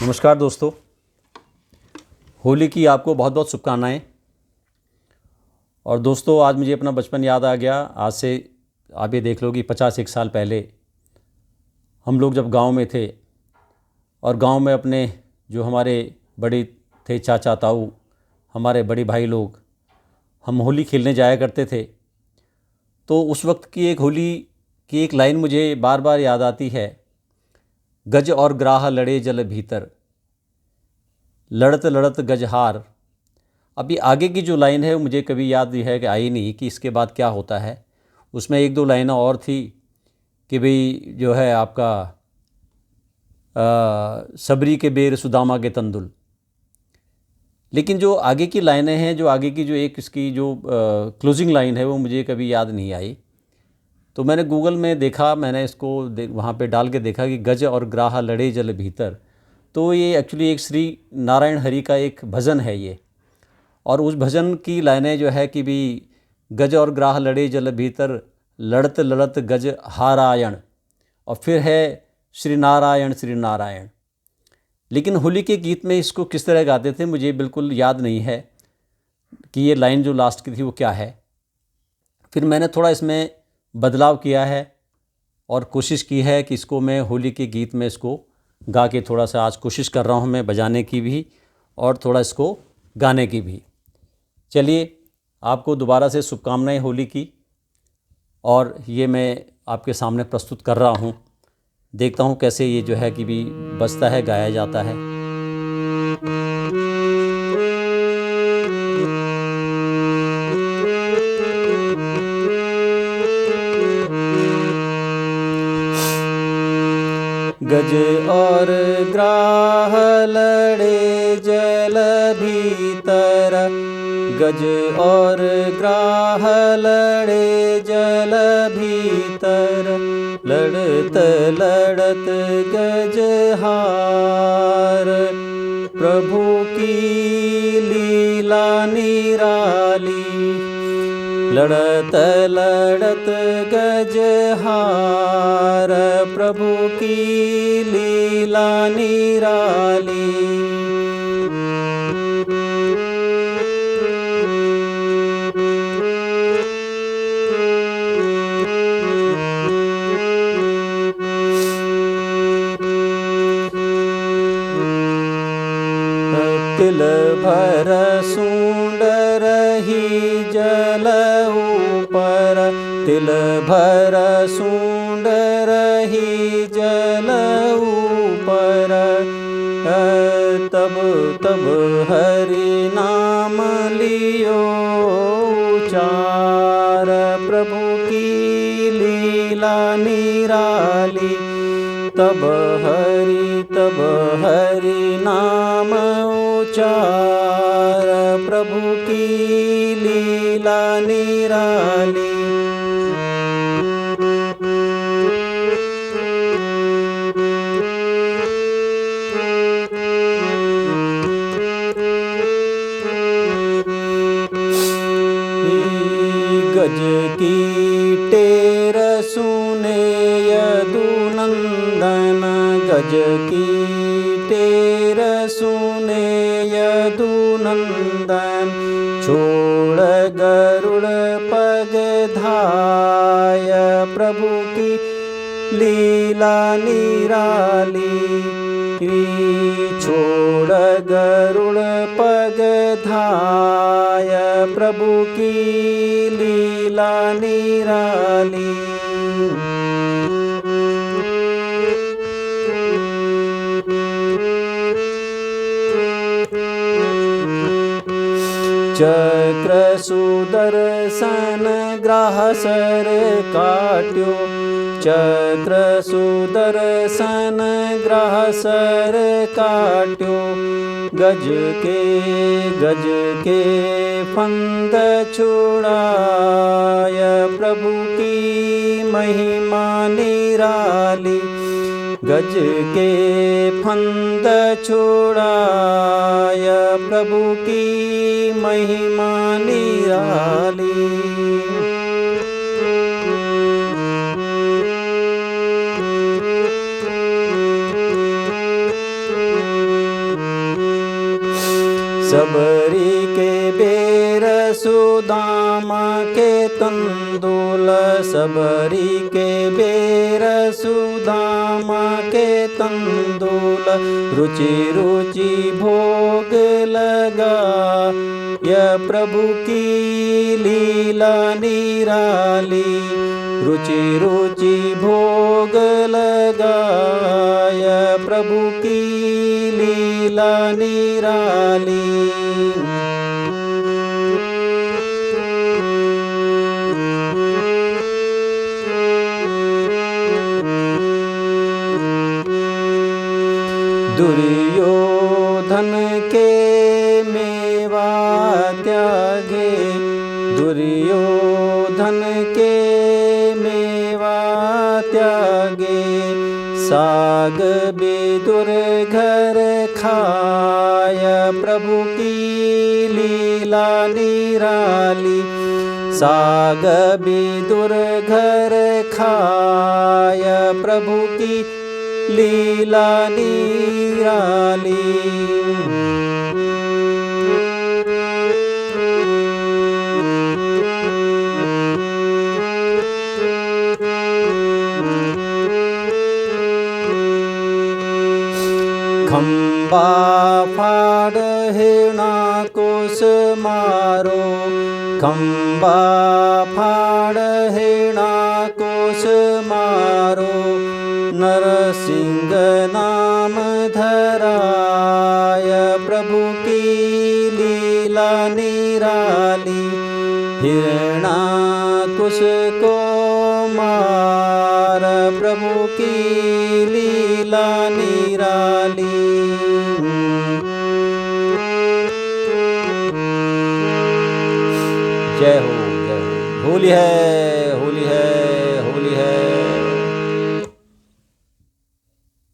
नमस्कार दोस्तों, होली की आपको बहुत बहुत शुभकामनाएं। और दोस्तों, आज मुझे अपना बचपन याद आ गया। आज से आप ये देख लो कि 51 साल पहले हम लोग जब गांव में थे और गांव में अपने जो हमारे बड़े थे, चाचा ताऊ, हमारे बड़े भाई लोग, हम होली खेलने जाया करते थे। तो उस वक्त की एक होली की एक लाइन मुझे बार बार याद आती है। गज और ग्राह लड़े जल भीतर, लड़त लड़त गजहार। अभी आगे की जो लाइन है वो मुझे कभी याद है कि आई नहीं कि इसके बाद क्या होता है। उसमें एक दो लाइनें और थी कि भाई जो है आपका सबरी के बेर सुदामा के तंदुल। लेकिन जो आगे की लाइनें हैं, जो आगे की जो एक इसकी जो क्लोजिंग लाइन है वो मुझे कभी याद नहीं आई। तो मैंने गूगल में देखा, मैंने इसको वहाँ पे डाल के देखा कि गज और ग्राह लड़े जल भीतर। तो ये एक्चुअली एक श्री नारायण हरि का एक भजन है ये। और उस भजन की लाइनें जो है कि भी गज और ग्राह लड़े जल भीतर, लड़त लड़त गज हारायण, और फिर है श्री नारायण श्री नारायण। लेकिन होली के गीत में इसको किस तरह गाते थे मुझे बिल्कुल याद नहीं है कि ये लाइन जो लास्ट की थी वो क्या है। फिर मैंने थोड़ा इसमें बदलाव किया है और कोशिश की है कि इसको मैं होली के गीत में इसको गा के थोड़ा सा आज कोशिश कर रहा हूँ मैं बजाने की भी और थोड़ा इसको गाने की भी। चलिए, आपको दोबारा से शुभकामनाएं होली की। और ये मैं आपके सामने प्रस्तुत कर रहा हूँ। देखता हूँ कैसे ये जो है कि भी बजता है, गाया जाता है। गज और ग्राह लड़े जल भीतर, गज और ग्राह लड़े जल भीतर, लड़त लड़त गजहार। प्रभु की लीला निराली, लड़त लड़त गजहार। प्रभु की लीला निराली। तिल भर सूंड रही जल ऊपर, तिल भर सूंड रही जल ऊपर। तब तब हरि नाम लियो उचार। प्रभु की लीला निराली, तब हरि नाम उचार। प्रभु की लीला निराली। गज की टेर सुने यदुनंदन, गज की टेर सुने यदुनंदन। छोड़ गरुड़ पग धाय, प्रभु की लीला निराली। छोड़ गरुड़ पग धाय, प्रभु की लीला निराली। चक्र सुदर्शन ग्राह सर काट्यो, चक्र सुदर्शन ग्राह सर काट्यो। गज के फंद छुड़ाय, प्रभु की महिमा निराली। गज के फंद छुड़ाय, प्रभु की महिमा निराली। सबरी के बेर सुदामा के तंदुल, सबरी के बेर सुदामा के तंदुल, रुचि रुचि भोग लगा, यह प्रभु की लीला निराली। रुचि रुचि भोग लगाया, प्रभु की लीला निराली। दुर्योधन के मेवा त्यागे, दुर्योधन के मेवा त्यागे, साग विदुर घर खाया, प्रभु की लीला निराली। साग विदुर घर खाया, प्रभु की लीला निराली। खंबा फाड़ हिरणा कोस मारो, खंबा फाड़ हिरणा कोस मारो, नरसिंह नाम धराय, प्रभु की लीला निराली। हिरणाकुश को मार, प्रभु की लीला निराली। जय हो, जय हो। होली है।